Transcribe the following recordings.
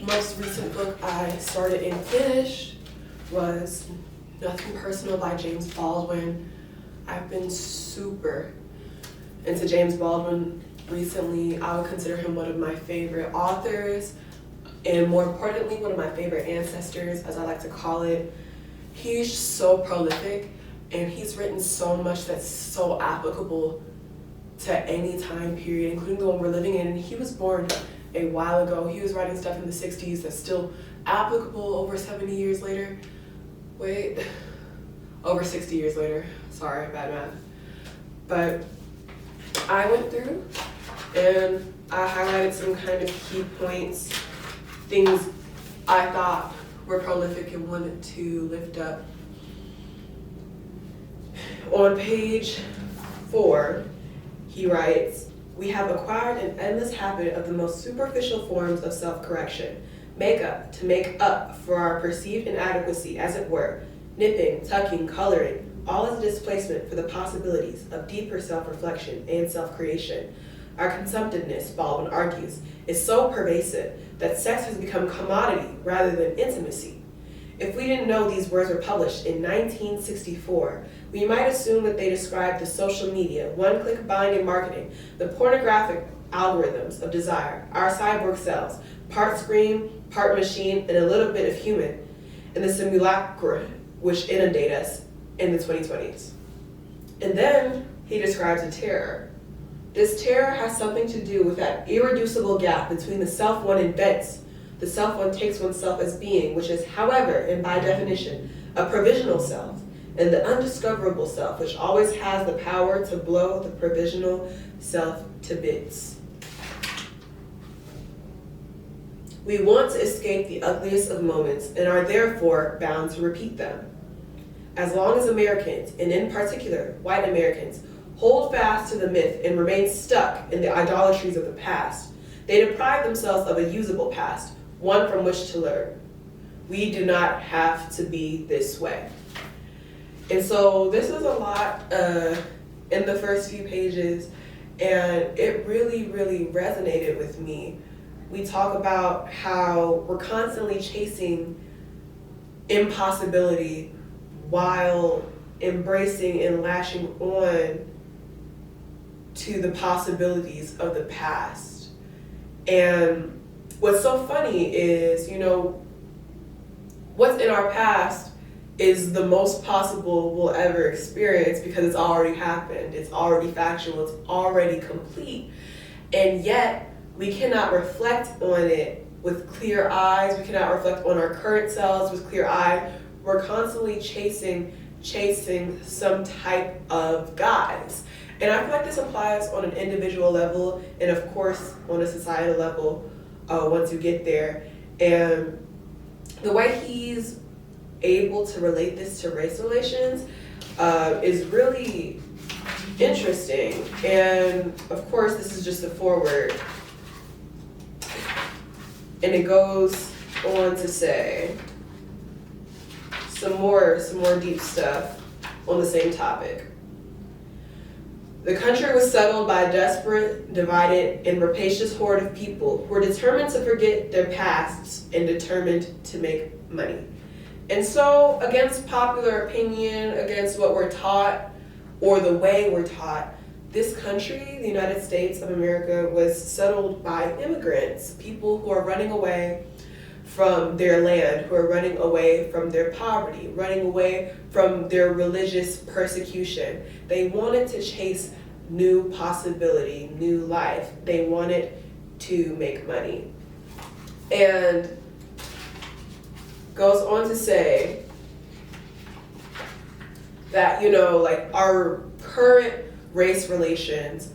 most recent book I started and finished was Nothing Personal by James Baldwin. I've been super into James Baldwin recently. I would consider him one of my favorite authors, and more importantly, one of my favorite ancestors, as I like to call it. He's so prolific, and he's written so much that's so applicable to any time period, including the one we're living in. And he was born a while ago. He was writing stuff in the 60s that's still applicable over 70 years later. Wait, over 60 years later. Sorry, bad math. But I went through and I highlighted some kind of key points, things I thought were prolific and wanted to lift up. On page 4, he writes, "We have acquired an endless habit of the most superficial forms of self-correction. Makeup, to make up for our perceived inadequacy, as it were. Nipping, tucking, coloring, all as a displacement for the possibilities of deeper self-reflection and self-creation. Our consumptiveness," Baldwin argues, "is so pervasive that sex has become commodity rather than intimacy. If we didn't know these words were published in 1964, we might assume that they describe the social media, one-click buying and marketing, the pornographic algorithms of desire, our cyborg selves, part screen, part machine, and a little bit of human, in the simulacra which inundate us in the 2020s. And then he describes a terror. This terror has something to do with that irreducible gap between the self one invents, the self one takes oneself as being, which is, however, and by definition, a provisional self, and the undiscoverable self, which always has the power to blow the provisional self to bits. We want to escape the ugliest of moments and are therefore bound to repeat them. As long as Americans, and in particular white Americans, hold fast to the myth and remain stuck in the idolatries of the past, they deprive themselves of a usable past, one from which to learn. We do not have to be this way." And so this is a lot in the first few pages, and it really, really resonated with me. We talk about how we're constantly chasing impossibility while embracing and lashing on to the possibilities of the past. And what's so funny is, what's in our past is the most possible we'll ever experience because it's already happened, it's already factual, it's already complete. And yet, we cannot reflect on it with clear eyes, we cannot reflect on our current selves with clear eyes. We're constantly chasing some type of guise. And I feel like this applies on an individual level and of course on a societal level once you get there. And the way he's able to relate this to race relations is really interesting. And of course this is just a foreword. And it goes on to say some more deep stuff on the same topic. "The country was settled by a desperate, divided, and rapacious horde of people who were determined to forget their pasts and determined to make money." And so, against popular opinion, against what we're taught, or the way we're taught, this country, the United States of America, was settled by immigrants, people who are running away from their land, who are running away from their poverty, running away from their religious persecution. They wanted to chase new possibility, new life. They wanted to make money. And goes on to say that, our current race relations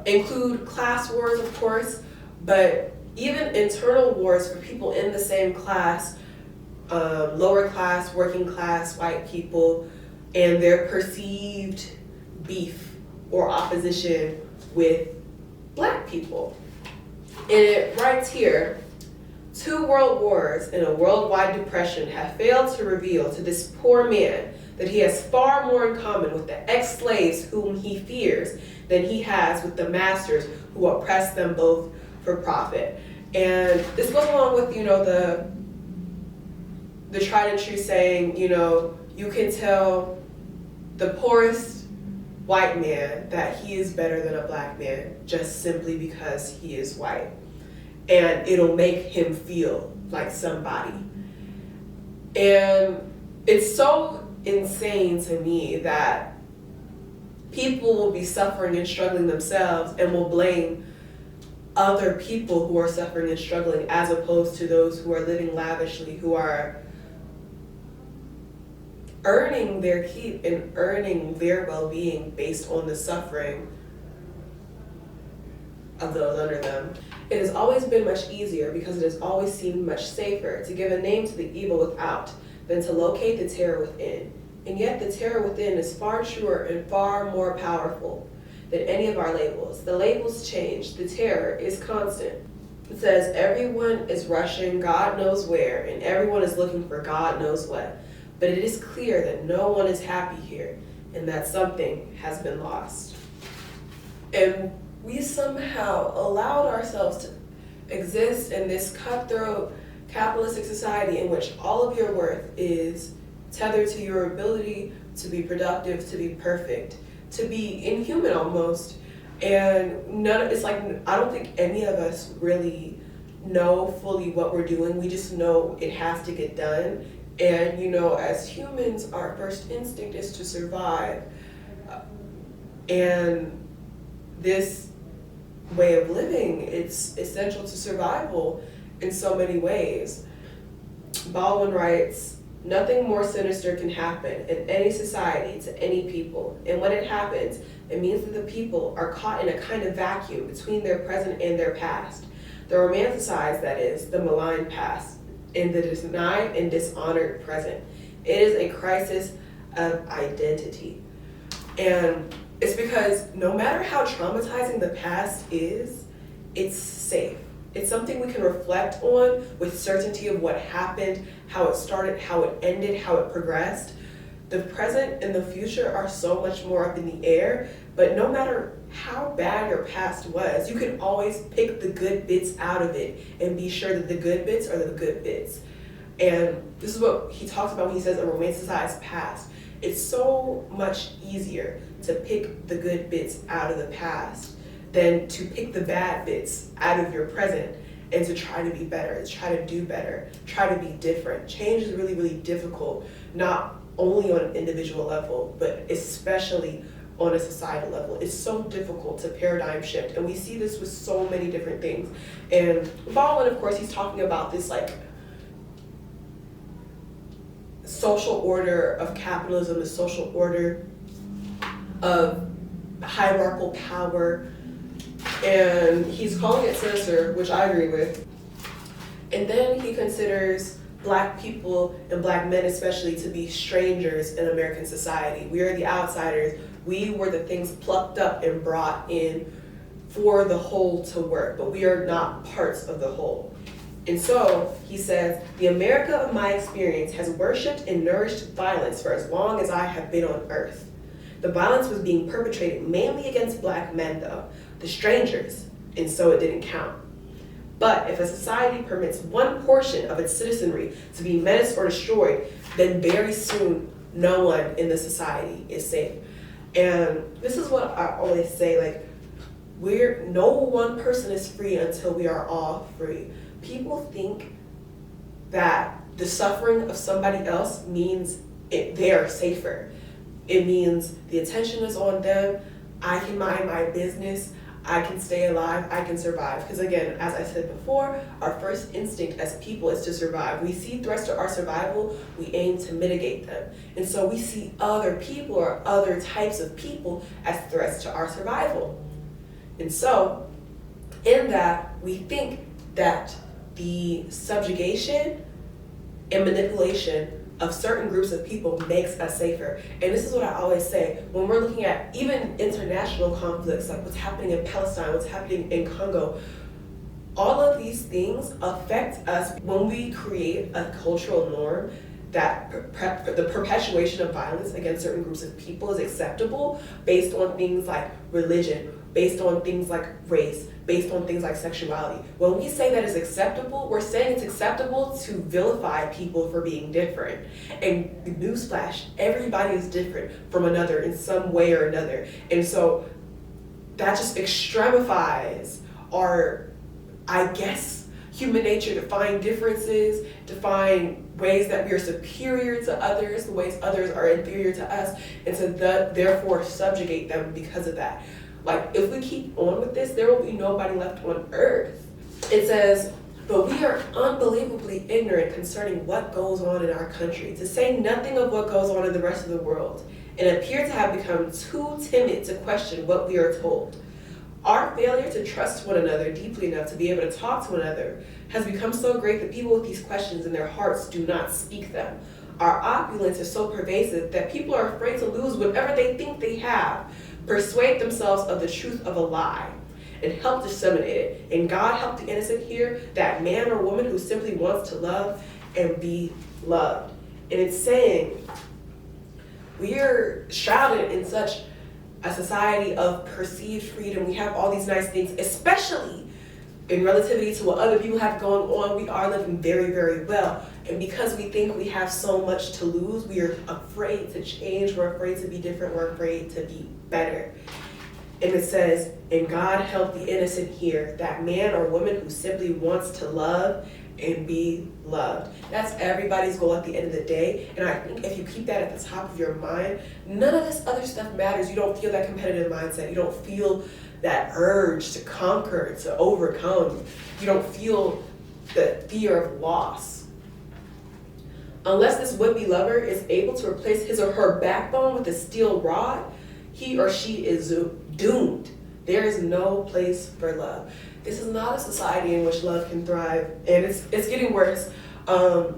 include class wars, of course, but even internal wars for people in the same class, lower class, working class, white people, and their perceived beef or opposition with black people. And it writes here, "2 world wars and a worldwide depression have failed to reveal to this poor man that he has far more in common with the ex-slaves whom he fears than he has with the masters who oppress them both for profit." And this goes along with, the tried and true saying, you can tell the poorest white man that he is better than a black man just simply because he is white. And it'll make him feel like somebody. And it's so insane to me that people will be suffering and struggling themselves and will blame other people who are suffering and struggling, as opposed to those who are living lavishly, who are earning their keep and earning their well-being based on the suffering of those under them. It has always been much easier, because it has always seemed much safer, to give a name to the evil without than to locate the terror within. And yet the terror within is far truer and far more powerful than any of our labels. The labels change, the terror is constant. It says everyone is rushing God knows where, and everyone is looking for God knows what. But it is clear that no one is happy here, and that something has been lost. And we somehow allowed ourselves to exist in this cutthroat capitalistic society in which all of your worth is tethered to your ability to be productive, to be perfect, to be inhuman almost. And it's like, I don't think any of us really know fully what we're doing. We just know it has to get done. And as humans, our first instinct is to survive. And this way of living, it's essential to survival in so many ways. Baldwin writes, nothing more sinister can happen in any society to any people. And when it happens, it means that the people are caught in a kind of vacuum between their present and their past. The romanticized, that is, the malign past, in the denied and dishonored present. It is a crisis of identity. And it's because no matter how traumatizing the past is, it's safe. It's something we can reflect on with certainty of what happened, how it started, how it ended, how it progressed. The present and the future are so much more up in the air, but no matter how bad your past was, you can always pick the good bits out of it and be sure that the good bits are the good bits. And this is what he talks about when he says a romanticized past. It's so much easier to pick the good bits out of the past than to pick the bad bits out of your present and to try to be better, to try to do better, try to be different. Change is really, really difficult, not only on an individual level, but especially on a societal level. It's so difficult to paradigm shift, and we see this with so many different things. And Baldwin, of course, he's talking about this social order of capitalism, the social order of hierarchical power, and he's calling it sinister, which I agree with. And then he considers Black people and Black men especially to be strangers in American society. We are the outsiders. We were the things plucked up and brought in for the whole to work, but we are not parts of the whole. And so he says, the America of my experience has worshipped and nourished violence for as long as I have been on earth. The violence was being perpetrated mainly against Black men, though, the strangers, and so it didn't count. But if a society permits one portion of its citizenry to be menaced or destroyed, then very soon no one in the society is safe. And this is what I always say, no one person is free until we are all free. People think that the suffering of somebody else means they are safer. It means the attention is on them. I can mind my business. I can stay alive. I can survive. Because again, as I said before, our first instinct as people is to survive. We see threats to our survival. We aim to mitigate them. And so we see other people or other types of people as threats to our survival. And so in that, we think that the subjugation and manipulation of certain groups of people makes us safer. And this is what I always say, when we're looking at even international conflicts, like what's happening in Palestine, what's happening in Congo, all of these things affect us when we create a cultural norm that the perpetuation of violence against certain groups of people is acceptable based on things like religion, based on things like race, based on things like sexuality. When we say that is acceptable, we're saying it's acceptable to vilify people for being different. And newsflash, everybody is different from another in some way or another. And so that just extremifies our, I guess, human nature to find differences, to find ways that we are superior to others, the ways others are inferior to us, and to therefore subjugate them because of that. Like, if we keep on with this, there will be nobody left on earth. It says, but we are unbelievably ignorant concerning what goes on in our country, to say nothing of what goes on in the rest of the world, and appear to have become too timid to question what we are told. Our failure to trust one another deeply enough to be able to talk to one another has become so great that people with these questions in their hearts do not speak them. Our opulence is so pervasive that people are afraid to lose whatever they think they have, persuade themselves of the truth of a lie, and help disseminate it. And God help the innocent here, that man or woman who simply wants to love and be loved. And it's saying, we are shrouded in such a society of perceived freedom. We have all these nice things, especially in relativity to what other people have going on. We are living very, very well. And because we think we have so much to lose, we are afraid to change. We're afraid to be different. We're afraid to be better. And it says, and God help the innocent here, that man or woman who simply wants to love and be loved. That's everybody's goal at the end of the day. And I think if you keep that at the top of your mind, none of this other stuff matters. You don't feel that competitive mindset. You don't feel that urge to conquer, to overcome. You don't feel the fear of loss. Unless this would-be lover is able to replace his or her backbone with a steel rod, he or she is doomed. There is no place for love. This is not a society in which love can thrive, and it's getting worse. A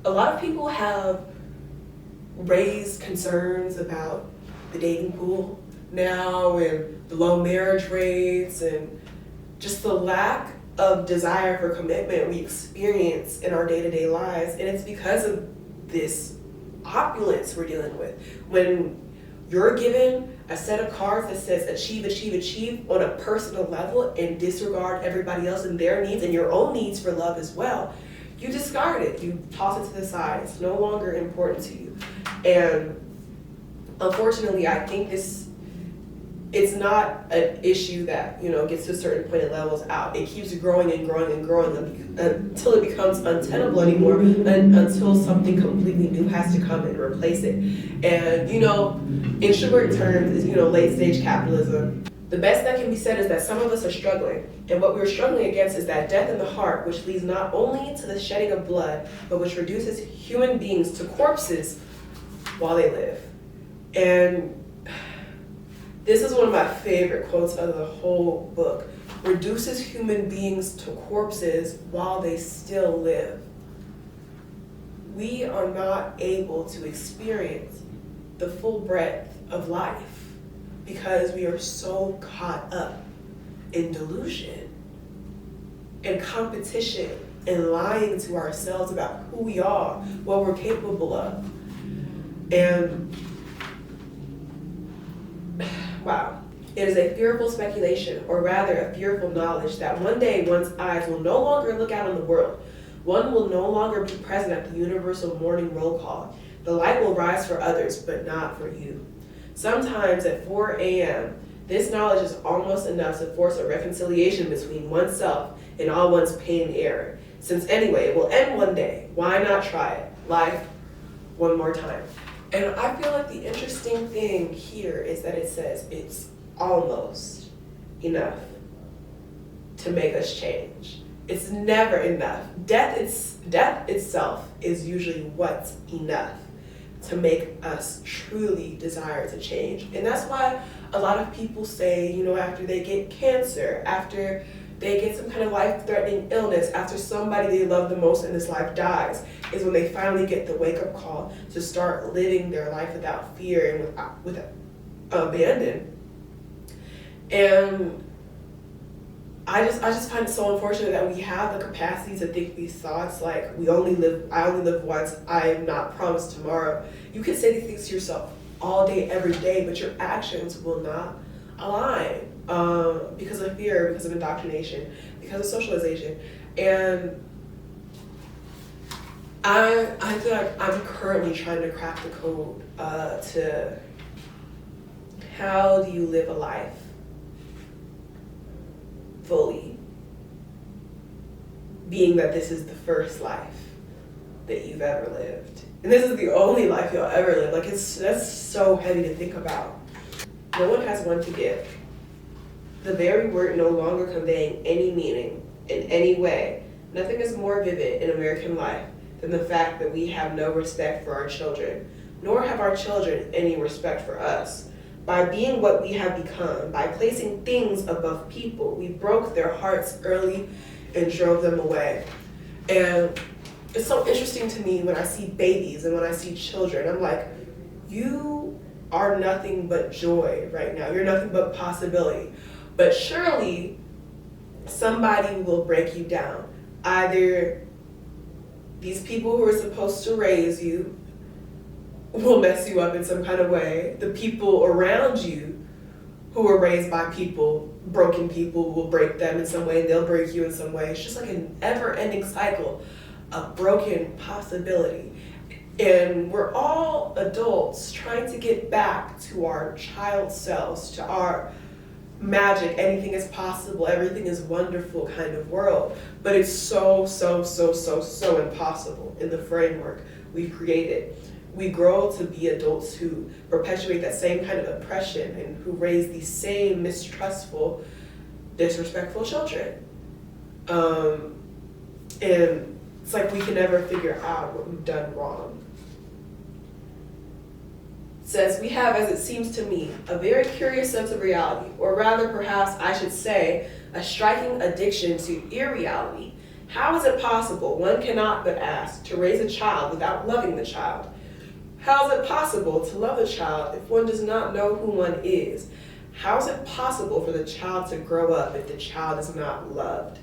lot of people have raised concerns about the dating pool now, and the low marriage rates, and just the lack of desire for commitment we experience in our day-to-day lives. And it's because of this opulence we're dealing with. When you're given a set of cards that says achieve, achieve, achieve on a personal level and disregard everybody else and their needs and your own needs for love as well, you discard it. You toss it to the side. It's no longer important to you. And unfortunately, I think it's not an issue that, gets to a certain point and levels out. It keeps growing and growing and growing until it becomes untenable anymore, until something completely new has to come and replace it. And, in short terms, is, late stage capitalism. The best that can be said is that some of us are struggling. And what we're struggling against is that death in the heart, which leads not only to the shedding of blood, but which reduces human beings to corpses while they live. And this is one of my favorite quotes of the whole book. Reduces human beings to corpses while they still live. We are not able to experience the full breadth of life because we are so caught up in delusion and competition and lying to ourselves about who we are, what we're capable of. And wow. It is a fearful speculation, or rather a fearful knowledge, that one day one's eyes will no longer look out on the world. One will no longer be present at the universal morning roll call. The light will rise for others, but not for you. Sometimes at 4 a.m., this knowledge is almost enough to force a reconciliation between oneself and all one's pain and error. Since anyway, it will end one day, why not try it? Life, one more time. And I feel like the interesting thing here is that it says it's almost enough to make us change. It's never enough. Death itself is usually what's enough to make us truly desire to change. And that's why a lot of people say, after they get cancer, after they get some kind of life-threatening illness, after somebody they love the most in this life dies, is when they finally get the wake-up call to start living their life without fear and with abandon. And I just find it so unfortunate that we have the capacity to think these thoughts like I only live once, I am not promised tomorrow. You can say these things to yourself all day, every day, but your actions will not align. because of fear, because of indoctrination, because of socialization. And I feel like I'm currently trying to crack the code to how do you live a life fully, being that this is the first life that you've ever lived. And this is the only life you'll ever live. Like, that's so heavy to think about. No one has one to give. The very word no longer conveying any meaning in any way. Nothing is more vivid in American life than the fact that we have no respect for our children, nor have our children any respect for us. By being what we have become, by placing things above people, we broke their hearts early and drove them away. And it's so interesting to me when I see babies and when I see children. I'm like, you are nothing but joy right now. You're nothing but possibility. But surely somebody will break you down. Either these people who are supposed to raise you will mess you up in some kind of way. The people around you who were raised by people, broken people, will break them in some way, and they'll break you in some way. It's just like an ever-ending cycle of broken possibility. And we're all adults trying to get back to our child selves, to our magic, anything is possible, everything is wonderful kind of world. But it's so impossible in the framework we've created. We grow to be adults who perpetuate that same kind of oppression and who raise these same mistrustful, disrespectful children. And it's like we can never figure out what we've done wrong. It says, we have, as it seems to me, a very curious sense of reality, or rather perhaps I should say, a striking addiction to irreality. How is it possible, one cannot but ask, to raise a child without loving the child? How is it possible to love a child if one does not know who one is? How is it possible for the child to grow up if the child is not loved?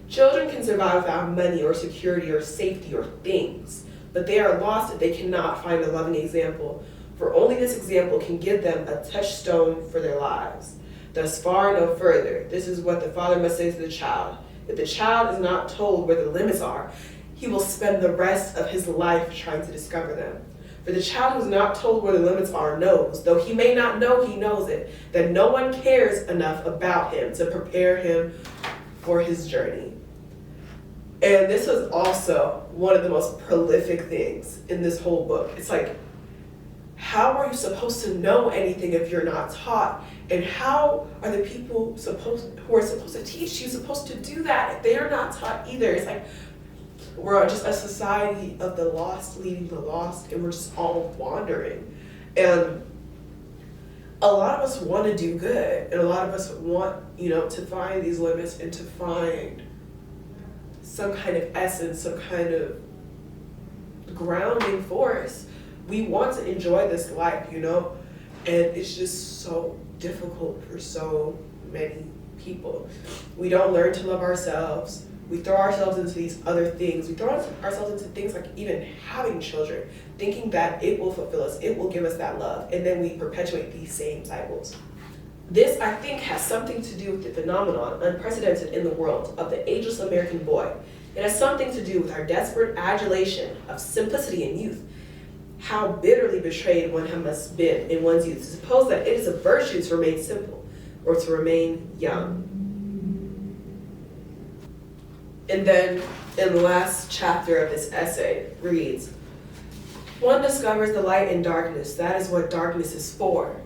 Children can survive without money or security or safety or things, but they are lost if they cannot find a loving example, for only this example can give them a touchstone for their lives. Thus far, no further. This is what the father must say to the child. If the child is not told where the limits are, he will spend the rest of his life trying to discover them. For the child who is not told where the limits are knows, though he may not know he knows it, that no one cares enough about him to prepare him for his journey. And this was also one of the most prolific things in this whole book. It's like, how are you supposed to know anything if you're not taught? And how are the people who are supposed to teach you supposed to do that if they are not taught either? It's like, we're just a society of the lost leading the lost, and we're just all wandering. And a lot of us want to do good, and a lot of us want, to find these limits and to find some kind of essence, some kind of grounding force. We want to enjoy this life, and it's just so difficult for so many people. We don't learn to love ourselves. We throw ourselves into these other things. We throw ourselves into things like even having children, thinking that it will fulfill us, it will give us that love, and then we perpetuate these same cycles. This, I think, has something to do with the phenomenon, unprecedented in the world, of the ageless American boy. It has something to do with our desperate adulation of simplicity and youth. How bitterly betrayed one must have been in one's youth to suppose that it is a virtue to remain simple or to remain young. And then in the last chapter of this essay reads, one discovers the light in darkness. That is what darkness is for.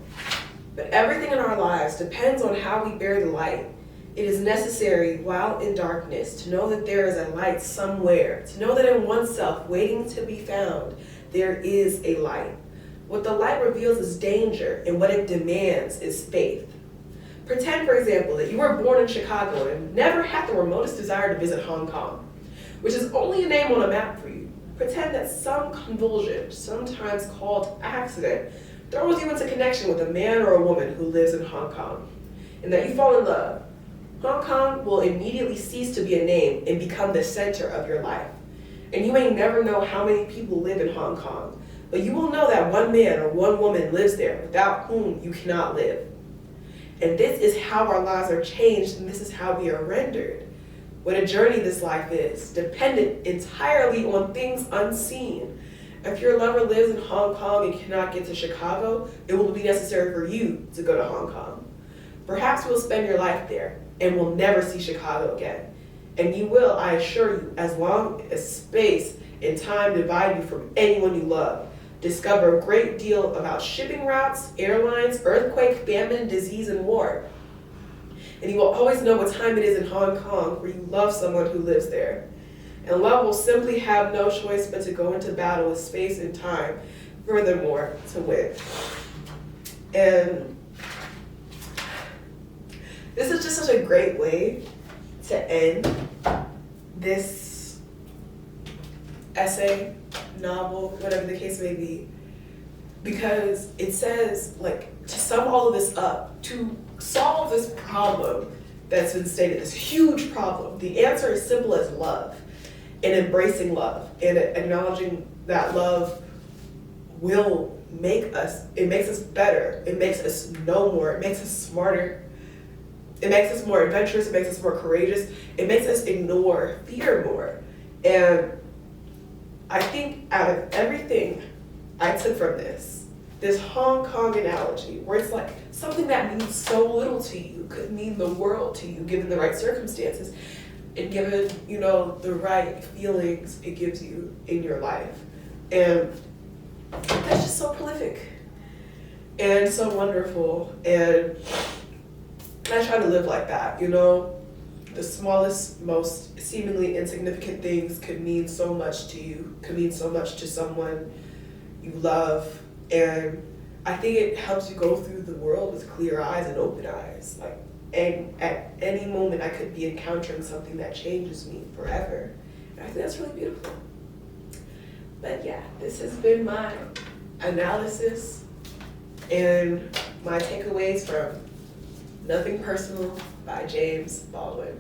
But everything in our lives depends on how we bear the light. It is necessary, while in darkness, to know that there is a light somewhere, to know that in oneself, waiting to be found, there is a light. What the light reveals is danger, and what it demands is faith. Pretend, for example, that you were born in Chicago and never had the remotest desire to visit Hong Kong, which is only a name on a map for you. Pretend that some convulsion, sometimes called accident, throws you into connection with a man or a woman who lives in Hong Kong, and that you fall in love. Hong Kong will immediately cease to be a name and become the center of your life. And you may never know how many people live in Hong Kong, but you will know that one man or one woman lives there without whom you cannot live. And this is how our lives are changed, and this is how we are rendered. What a journey this life is, dependent entirely on things unseen. If your lover lives in Hong Kong and cannot get to Chicago, it will be necessary for you to go to Hong Kong. Perhaps you'll spend your life there and will never see Chicago again. And you will, I assure you, as long as space and time divide you from anyone you love. Discover a great deal about shipping routes, airlines, earthquake, famine, disease, and war. And you will always know what time it is in Hong Kong where you love someone who lives there. And love will simply have no choice but to go into battle with space and time, furthermore, to win. And this is just such a great way to end this essay, novel, whatever the case may be, because it says, like, to sum all of this up, to solve this problem that's been stated, this huge problem, the answer is simple as love, and embracing love, and acknowledging that love will make us, it makes us better, it makes us know more, it makes us smarter, it makes us more adventurous, it makes us more courageous, it makes us ignore fear more. And I think out of everything I took from this Hong Kong analogy, where it's like something that means so little to you could mean the world to you given the right circumstances and given, you know, the right feelings it gives you in your life. And that's just so prolific and so wonderful. And I try to live like that, you know? The smallest, most seemingly insignificant things could mean so much to you, could mean so much to someone you love. And I think it helps you go through the world with clear eyes and open eyes. Like, and at any moment I could be encountering something that changes me forever. And I think that's really beautiful. But yeah, this has been my analysis and my takeaways from Nothing Personal by James Baldwin.